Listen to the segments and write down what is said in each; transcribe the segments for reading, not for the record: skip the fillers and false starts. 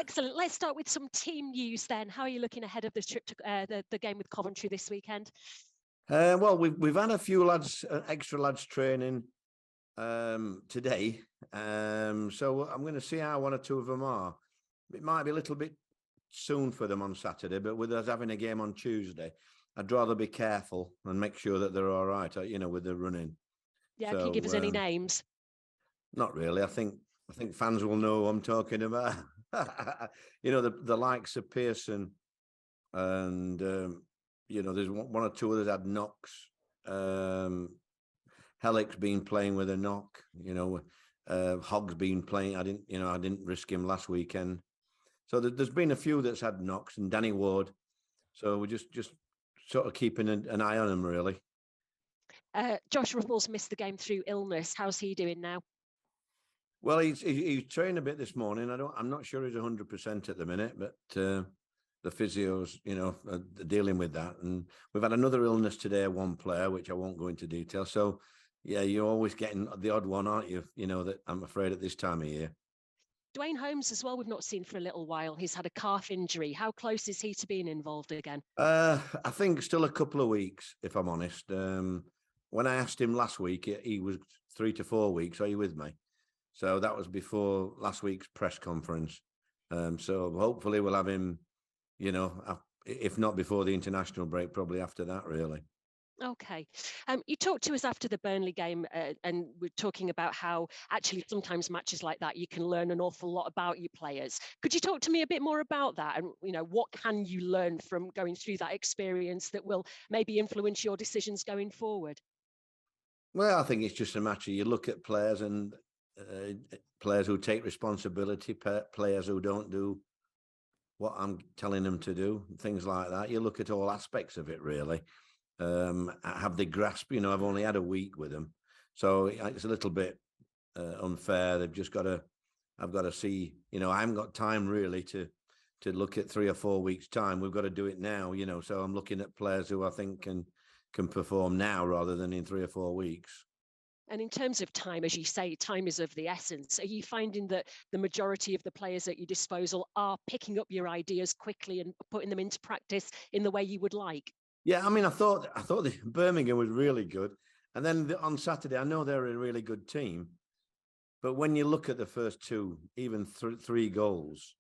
Excellent. Let's start with some team news then. How are you looking ahead of the trip to the game with Coventry this weekend? Well, we've had a few lads, extra lads training today. So I'm going to see how one or two of them are. It might be a little bit soon for them on Saturday, but with us having a game on Tuesday, I'd rather be careful and make sure that they're all right, with the running. Yeah, so, can you give us any names? Not really. I think fans will know who I'm talking about. The likes of Pearson and, there's one or two others had knocks. Hellick's been playing with a knock. Hogg's been playing. I didn't risk him last weekend. So there's been a few that's had knocks, and Danny Ward. So we're just sort of keeping an eye on him, really. Josh Ruffles missed the game through illness. How's he doing now? Well, he's trained a bit this morning. I'm not sure he's 100% at the minute, but the physios, are dealing with that. And we've had another illness today, one player, which I won't go into detail. So, yeah, you're always getting the odd one, aren't you? That I'm afraid at this time of year. Dwayne Holmes as well, we've not seen for a little while. He's had a calf injury. How close is he to being involved again? I think still a couple of weeks, if I'm honest. When I asked him last week, he was 3 to 4 weeks. Are you with me? So that was before last week's press conference. So hopefully we'll have him, if not before the international break, probably after that, really. Okay. You talked to us after the Burnley game and we're talking about how actually sometimes matches like that, you can learn an awful lot about your players. Could you talk to me a bit more about that? And, what can you learn from going through that experience that will maybe influence your decisions going forward? Well, I think it's just a matter. You look at players and players who take responsibility, players who don't do what I'm telling them to do, things like that. You look at all aspects of it, really. Have they grasped? I've only had a week with them, so it's a little bit unfair. They've just got to. I've got to see. I haven't got time really to look at 3 or 4 weeks' time. We've got to do it now. So I'm looking at players who I think can perform now rather than in 3 or 4 weeks. And in terms of time, as you say, time is of the essence. Are you finding that the majority of the players at your disposal are picking up your ideas quickly and putting them into practice in the way you would like? Yeah, I mean, I thought the Birmingham was really good, and then on Saturday, I know they're a really good team, but when you look at the first two, even 3 goals,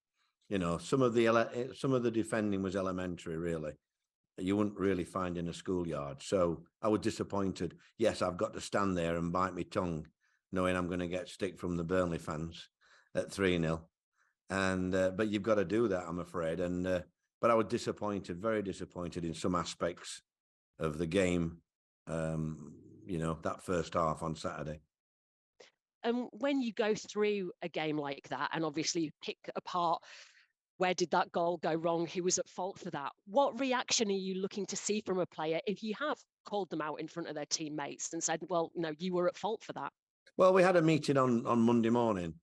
some of the defending was elementary, really. You wouldn't really find in a schoolyard. So I was disappointed. Yes, I've got to stand there and bite my tongue, knowing I'm going to get stick from the Burnley fans at 3-0. And but you've got to do that, I'm afraid. And but I was disappointed, very disappointed in some aspects of the game. That first half on Saturday. And when you go through a game like that, and obviously you pick apart where did that goal go wrong? Who was at fault for that? What reaction are you looking to see from a player if you have called them out in front of their teammates and said, well, you were at fault for that? Well, we had a meeting on Monday morning,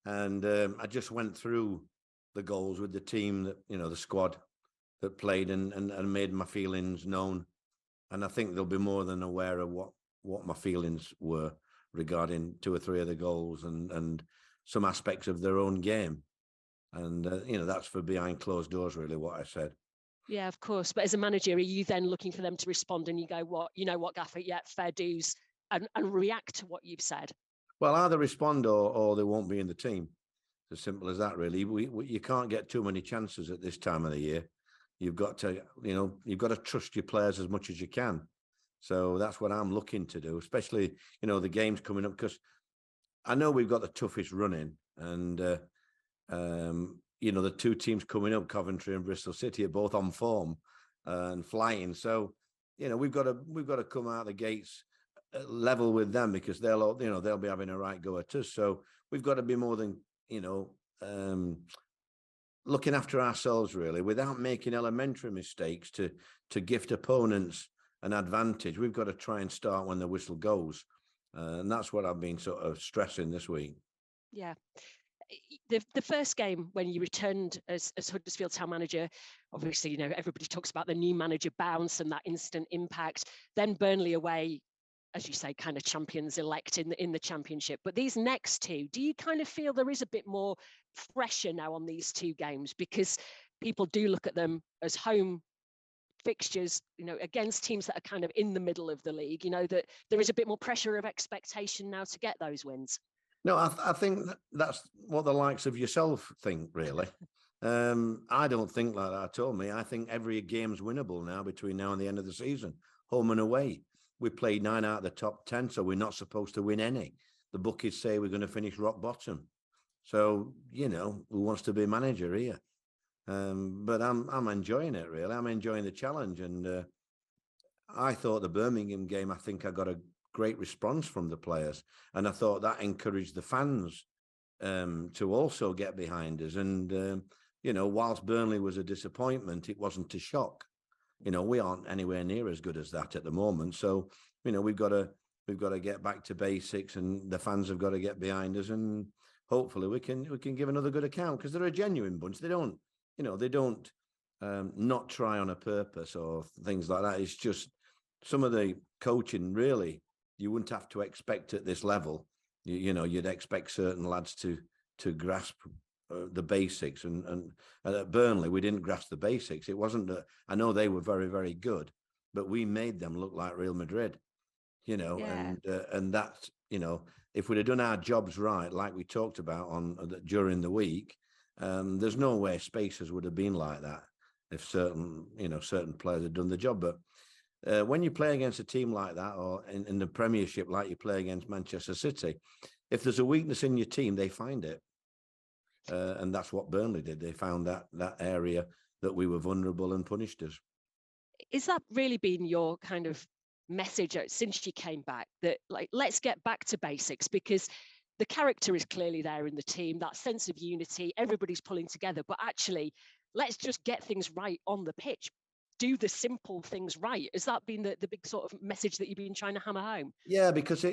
and I just went through the goals with the team that, the squad that played and made my feelings known. And I think they'll be more than aware of what my feelings were regarding 2 or 3 of the goals and some aspects of their own game. And, that's for behind closed doors, really, what I said. Yeah, of course. But as a manager, are you then looking for them to respond and you go, what, Gaffer, yeah, fair dues, and react to what you've said? Well, either respond or they won't be in the team. It's as simple as that, really. You can't get too many chances at this time of the year. You've got to, trust your players as much as you can. So that's what I'm looking to do, especially, the games coming up, because I know we've got the toughest running and, the 2 teams coming up, Coventry and Bristol City, are both on form and flying. So, we've got to come out the gates level with them because they'll be having a right go at us. So we've got to be more than, looking after ourselves, really, without making elementary mistakes to gift opponents an advantage. We've got to try and start when the whistle goes. And that's what I've been sort of stressing this week. Yeah. The first game when you returned as Huddersfield town manager, obviously, everybody talks about the new manager bounce and that instant impact. Then Burnley away, as you say, kind of champions elect in the championship. But these next two, do you kind of feel there is a bit more pressure now on these two games because people do look at them as home fixtures, against teams that are kind of in the middle of the league, that there is a bit more pressure of expectation now to get those wins? No, I think that's what the likes of yourself think, really. I don't think like that at all. I think every game's winnable now between now and the end of the season, home and away. We played 9 out of the top 10, so we're not supposed to win any. The bookies say we're going to finish rock bottom. So, who wants to be manager here? But I'm enjoying it, really. I'm enjoying the challenge. And I thought the Birmingham game, I think I got a great response from the players. And I thought that encouraged the fans to also get behind us. And, whilst Burnley was a disappointment, it wasn't a shock. We aren't anywhere near as good as that at the moment. So, we've got to get back to basics, and the fans have got to get behind us, and hopefully we can give another good account, because they're a genuine bunch. They don't, not try on a purpose or things like that. It's just some of the coaching, really, you wouldn't have to expect at this level. You'd expect certain lads to grasp the basics, and at Burnley we didn't grasp the basics. It wasn't that I know they were very, very good, but we made them look like Real Madrid, Yeah. and that, if we'd have done our jobs right, like we talked about during the week, there's no way Spacers would have been like that if certain players had done the job. But when you play against a team like that, or in the Premiership, like you play against Manchester City, if there's a weakness in your team, they find it. And that's what Burnley did. They found that area that we were vulnerable and punished us. Is that really been your kind of message since you came back, that let's get back to basics? Because the character is clearly there in the team, that sense of unity, everybody's pulling together, but actually let's just get things right on the pitch. Do the simple things right. Has that been the big sort of message that you've been trying to hammer home? Yeah, because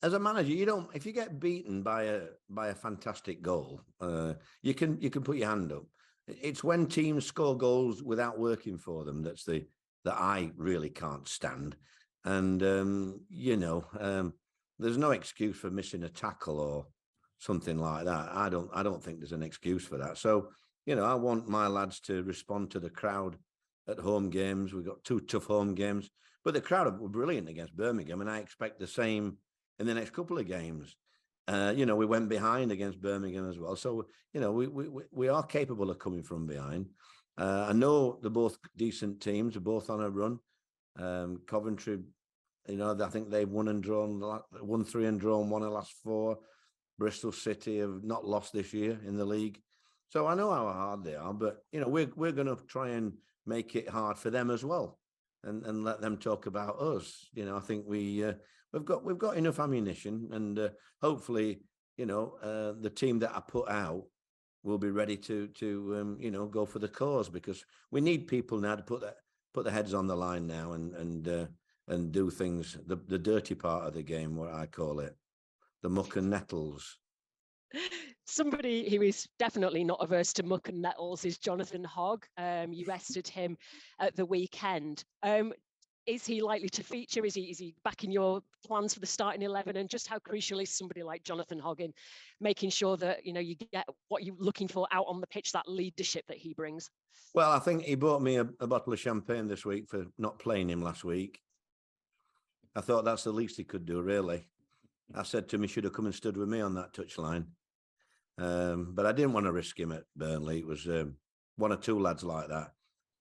as a manager, if you get beaten by a fantastic goal, you can put your hand up. It's when teams score goals without working for them that I really can't stand. And there's no excuse for missing a tackle or something like that. I don't think there's an excuse for that. So I want my lads to respond to the crowd at home games. We've got 2 tough home games, but the crowd were brilliant against Birmingham, and I expect the same in the next couple of games. We went behind against Birmingham as well. So, we are capable of coming from behind. I know they're both decent teams. They're both on a run. Coventry, I think they've won 3 and drawn 1 of the last 4. Bristol City have not lost this year in the league. So I know how hard they are, but, we're going to try and make it hard for them as well, and let them talk about us. I think we've got enough ammunition, and hopefully, the team that I put out will be ready to go for the cause, because we need people now to put their heads on the line now and do things, the dirty part of the game, what I call it, the muck and nettles. Somebody who is definitely not averse to muck and nettles is Jonathan Hogg. You rested him at the weekend. Is he likely to feature? Is he back in your plans for the starting 11? And just how crucial is somebody like Jonathan Hogg in making sure that you get what you're looking for out on the pitch, that leadership that he brings? Well, I think he bought me a bottle of champagne this week for not playing him last week. I thought that's the least he could do, really. I said to him he should have come and stood with me on that touchline. But I didn't want to risk him at Burnley. It was 1 or 2 lads like that.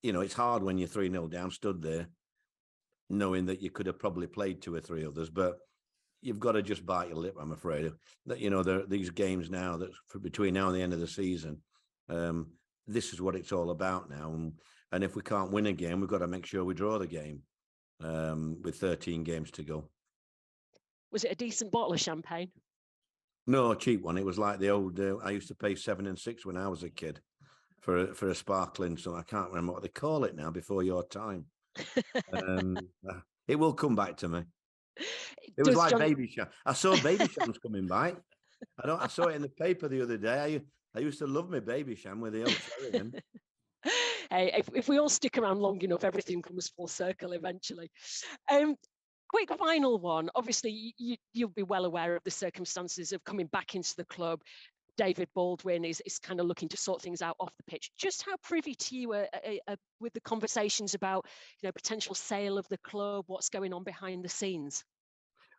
It's hard when you're 3-0 down, stood there, knowing that you could have probably played 2 or 3 others, but you've got to just bite your lip, I'm afraid. That there are these games now that between now and the end of the season, this is what it's all about now. And if we can't win a game, we've got to make sure we draw the game with 13 games to go. Was it a decent bottle of champagne? No, a cheap one. It was like the old. I used to pay 7 and 6 when I was a kid for a sparkling. So I can't remember what they call it now. Before your time, it will come back to me. It was like Baby Sham. I saw Baby Shams coming by. I saw it in the paper the other day. I used to love my Baby Sham with the old cherry in. Hey, if we all stick around long enough, everything comes full circle eventually. Quick final one. Obviously, you'll be well aware of the circumstances of coming back into the club. David Baldwin is kind of looking to sort things out off the pitch. Just how privy to you with the conversations about, potential sale of the club, what's going on behind the scenes?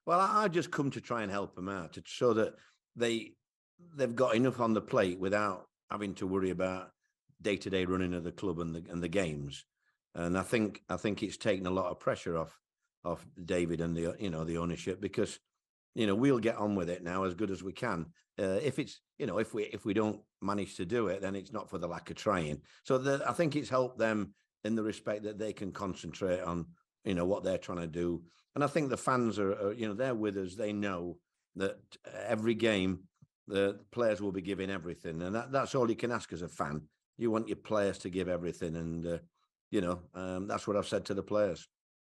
Well, I just come to try and help them out so that they've got enough on the plate without having to worry about day-to-day running of the club and the games. And I think it's taken a lot of pressure off David and the ownership, because we'll get on with it now as good as we can. If it's if we don't manage to do it, then it's not for the lack of trying. So I think it's helped them in the respect that they can concentrate on what they're trying to do. And I think the fans are they're with us. They know that every game the players will be giving everything, and that's all you can ask as a fan. You want your players to give everything, and that's what I've said to the players.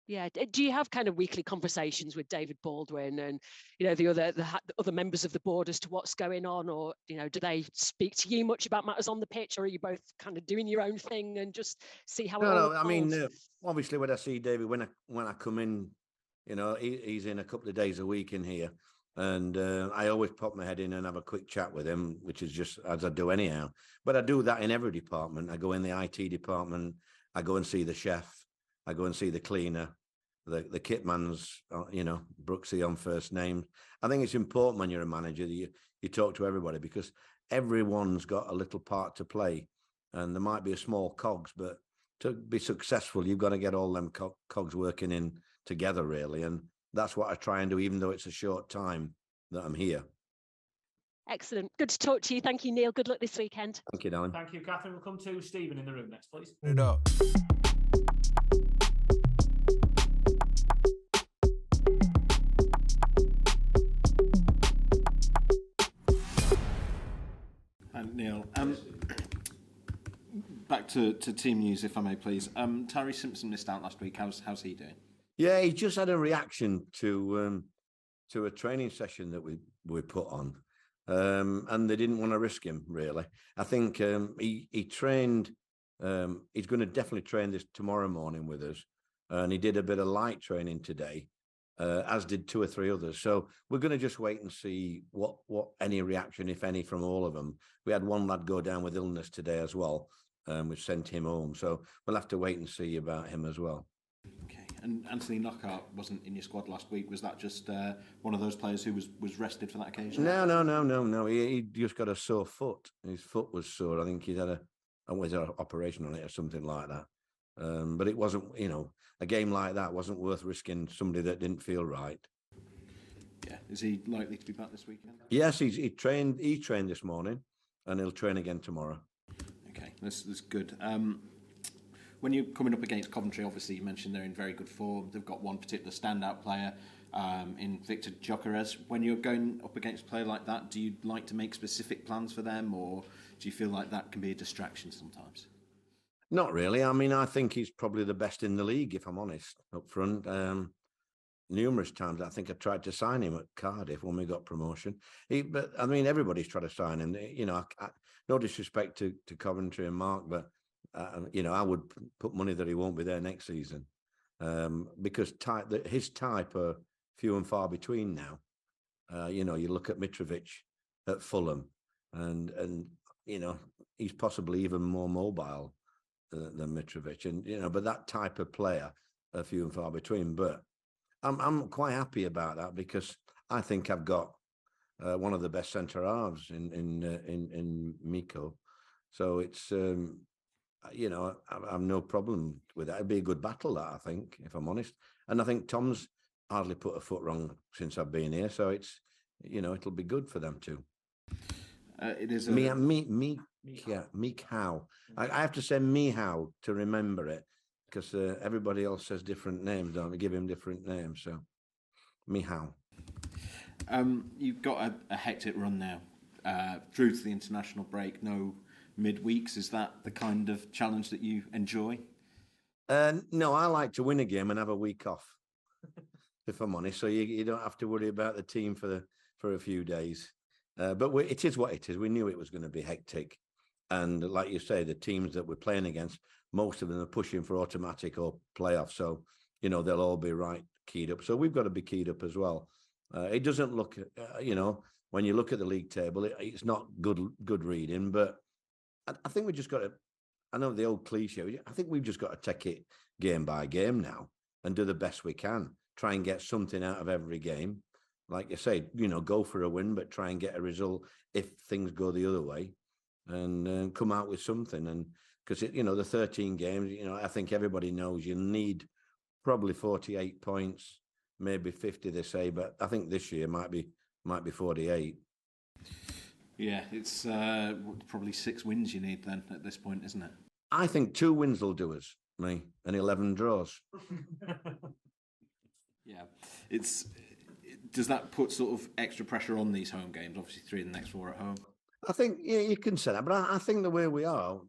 Yeah. Do you have kind of weekly conversations with David Baldwin and the other members of the board as to what's going on, or do they speak to you much about matters on the pitch, or are you both kind of doing your own thing and just see how it all No. I mean, unfolds? obviously, when I see David, when I come in, he's in a couple of days a week in here, and I always pop my head in and have a quick chat with him, which is just as I do anyhow. But I do that in every department. I go in the IT department, I go and see the chef, I go and see the cleaner, the kit man's, Brooksy on first name. I think it's important when you're a manager that you talk to everybody, because everyone's got a little part to play, and there might be a small cogs, but to be successful, you've got to get all them cogs working in together, really. And that's what I try and do, even though it's a short time that I'm here. Excellent. Good to talk to you. Thank you, Neil. Good luck this weekend. Thank you, darling. Thank you, Catherine. We'll come to Stephen in the room next, please. It up. And Neil, back to team news, if I may, please. Tyree Simpson missed out last week. How's he doing? Yeah, he just had a reaction to a training session that we put on, and they didn't want to risk him, really. I think he trained. He's going to definitely train this tomorrow morning with us, and he did a bit of light training today, as did 2 or 3 others. So we're going to just wait and see what any reaction, if any, from all of them. We had one lad go down with illness today as well. We've sent him home, so we'll have to wait and see about him as well. Okay. And Anthony Knockout wasn't in your squad last week. Was that just one of those players who was rested for that occasion? No. He just got a sore foot. His foot was sore. I think he's had an operation on it or something like that. But it wasn't, a game like that wasn't worth risking somebody that didn't feel right. Yeah. Is he likely to be back this weekend? Yes, he trained this morning, and he'll train again tomorrow. Okay, that's good. When you're coming up against Coventry, obviously you mentioned they're in very good form. They've got one particular standout player in Victor Gyökeres. When you're going up against a player like that, do you like to make specific plans for them, or do you feel like that can be a distraction sometimes? Not really. I mean, I think he's probably the best in the league, if I'm honest, up front. Numerous times, I think I tried to sign him at Cardiff when we got promotion. But I mean, everybody's tried to sign him. No disrespect to Coventry and Mark, but I would put money that he won't be there next season, because his type are few and far between now. You look at Mitrovic at Fulham, and he's possibly even more mobile than Mitrovic, and but that type of player are few and far between. But I'm quite happy about that, because I think I've got one of the best centre halves in Miko, so it's I've no problem with that. It'd be a good battle, that, I think, if I'm honest. And I think Tom's hardly put a foot wrong since I've been here, so it's it'll be good for them too. It is Mikau. I have to say Mihau to remember it, because everybody else says different names, don't they? Give him different names, so Mihau. You've got a hectic run now through to the international break. No midweeks. Is that the kind of challenge that you enjoy? No, I like to win a game and have a week off, if I'm honest. So you don't have to worry about the team for a few days. But it is what it is. We knew it was going to be hectic. And like you say, the teams that we're playing against, most of them are pushing for automatic or playoff. So, they'll all be right keyed up. So we've got to be keyed up as well. It doesn't look, when you look at the league table, it's not good reading. But I think we just got to. I know the old cliche. I think we've just got to take it game by game now and do the best we can. Try and get something out of every game. Like you say, go for a win, but try and get a result if things go the other way, and come out with something. And because the 13 games, I think everybody knows you need probably 48 points, maybe 50. They say, but I think this year might be 48. Yeah, it's probably 6 wins you need then at this point, isn't it? I think 2 wins will do us, and 11 draws. Yeah, does that put sort of extra pressure on these home games? Obviously, 3 of the next 4 at home. I think you can say that, but I think the way we are,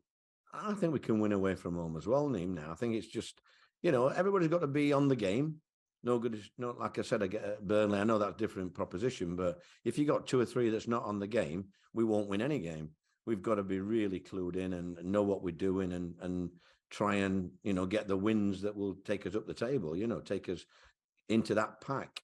I think we can win away from home as well, Neem. Now I think it's just everybody's got to be on the game. No good, not like I said, I get Burnley. I know that's a different proposition, but if you got 2 or 3 that's not on the game, we won't win any game. We've got to be really clued in and know what we're doing and try and get the wins that will take us up the table. Take us into that pack.